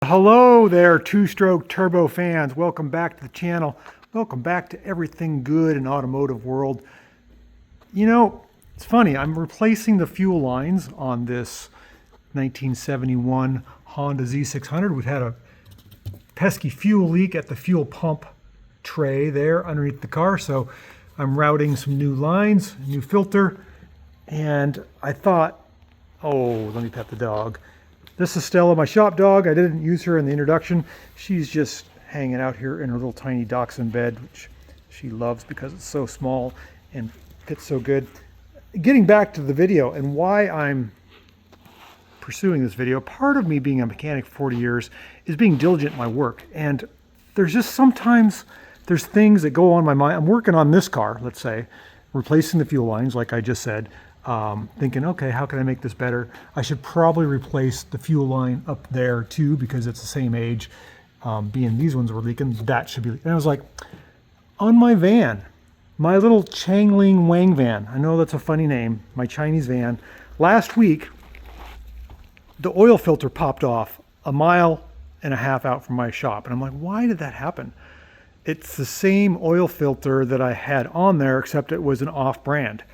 Hello there, two-stroke turbo fans. Welcome back to the channel. Welcome back to everything good in automotive world. You know, it's funny, I'm replacing the fuel lines on this 1971 Honda Z600. We've had a pesky fuel leak at the fuel pump tray there underneath the car, so I'm routing some new lines, new filter, and I thought, oh, let me pet the dog. This is Stella, my shop dog. I didn't use her in the introduction. She's just hanging out here in her little tiny dachshund bed, which she loves because it's so small and fits so good. Getting back to the video and why I'm pursuing this video, part of me being a mechanic for 40 years is being diligent in my work. And there's just sometimes there's things that go on my mind. I'm working on this car, let's say, replacing the fuel lines, like I just said. Thinking, okay, how can I make this better? I should probably replace the fuel line up there too, because it's the same age. Being these ones were leaking, that should be. And I was like, on my van, my little Changling Wang van, I know that's a funny name, my Chinese van, last week, the oil filter popped off 1.5 miles out from my shop. And I'm like, why did that happen? It's the same oil filter that I had on there, except it was an off-brand.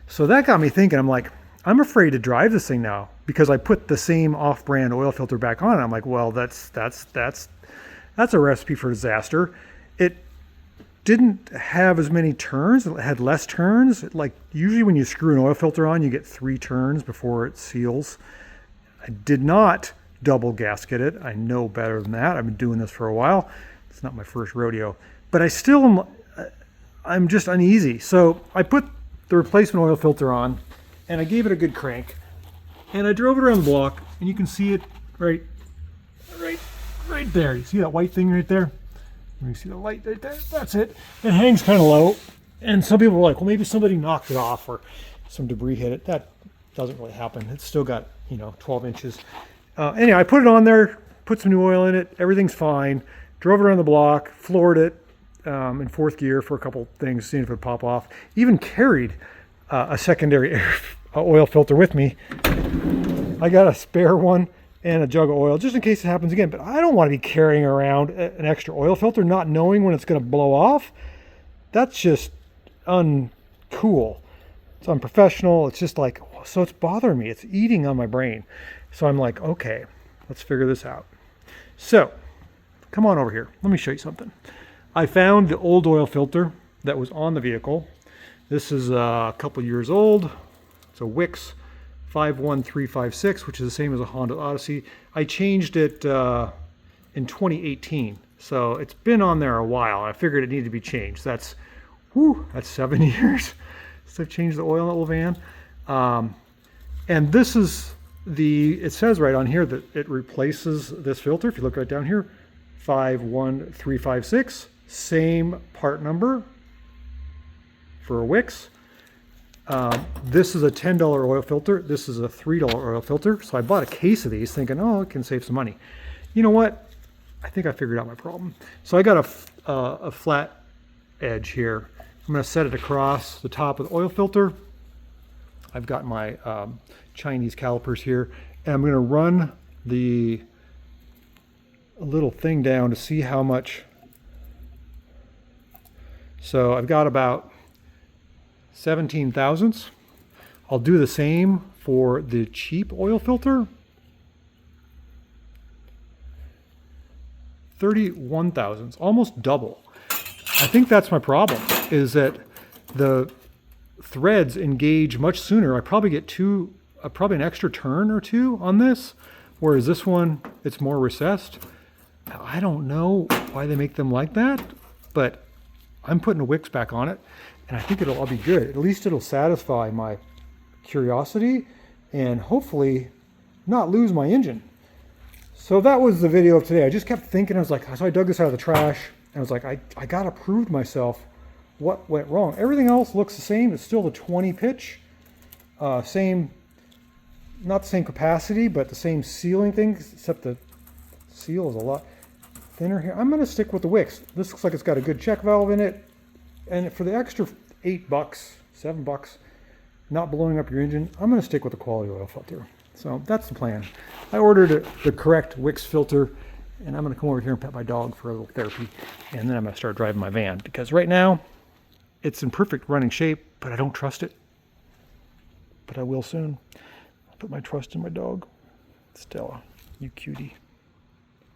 So that got me thinking. I'm like, I'm afraid to drive this thing now because I put the same off-brand oil filter back on. I'm like, well, that's a recipe for disaster. It didn't have as many turns. It had less turns. Like usually when you screw an oil filter on, you get 3 turns before it seals. I did not double gasket it. I know better than that. I've been doing this for a while. It's not my first rodeo, but I'm just uneasy. So I put the replacement oil filter on and I gave it a good crank and I drove it around the block, and you can see it right there. You see that white thing right there? You see the light right there? That's it. It hangs kind of low, and some people are like, well, maybe somebody knocked it off or some debris hit it. That doesn't really happen. It's still got 12 inches. Anyway, I put it on there, put some new oil in it. Everything's fine. Drove it around the block, floored it in 4th gear for a couple things, seeing if it would pop off. Even carried a secondary oil filter with me. I got a spare one and a jug of oil just in case it happens again, but I don't want to be carrying around an extra oil filter not knowing when it's going to blow off. That's just uncool. It's unprofessional. It's just like, so it's bothering me. It's eating on my brain. So I'm like, okay, let's figure this out. So come on over here. Let me show you something. I found the old oil filter that was on the vehicle. This is a couple years old. It's a Wix 51356, which is the same as a Honda Odyssey. I changed it in 2018, so it's been on there a while. I figured it needed to be changed. That's 7 years since I've changed the oil in the old van. And this is it says right on here that it replaces this filter. If you look right down here, 51356, same part number for a Wix. This is a $10 oil filter. This is a $3 oil filter. So I bought a case of these thinking, oh, it can save some money. You know what? I think I figured out my problem. So I got a flat edge here. I'm going to set it across the top of the oil filter. I've got my Chinese calipers here, and I'm going to run the little thing down to see how much. So I've got about 17 thousandths. I'll do the same for the cheap oil filter. 31 thousandths, almost double. I think that's my problem, is that the threads engage much sooner. I probably get probably an extra turn or 2 on this, whereas this one, it's more recessed. I don't know why they make them like that, but I'm putting a Wix back on it, and I think it'll be good. At least it'll satisfy my curiosity and hopefully not lose my engine. So that was the video of today. I just kept thinking, so I dug this out of the trash, and I was like, I gotta prove to myself what went wrong. Everything else looks the same. It's still the 20 pitch, not the same capacity, but the same sealing thing, except the seal is a lot thinner here. I'm gonna stick with the Wix. This looks like it's got a good check valve in it. And for the extra $8, $7, not blowing up your engine, I'm gonna stick with the quality oil filter. So that's the plan. I ordered the correct Wix filter and I'm going to come over here and pet my dog for a little therapy, and then I'm going to start driving my van, because right now it's in perfect running shape, but I don't trust it. But I will soon. I'll put my trust in my dog. Stella, you cutie.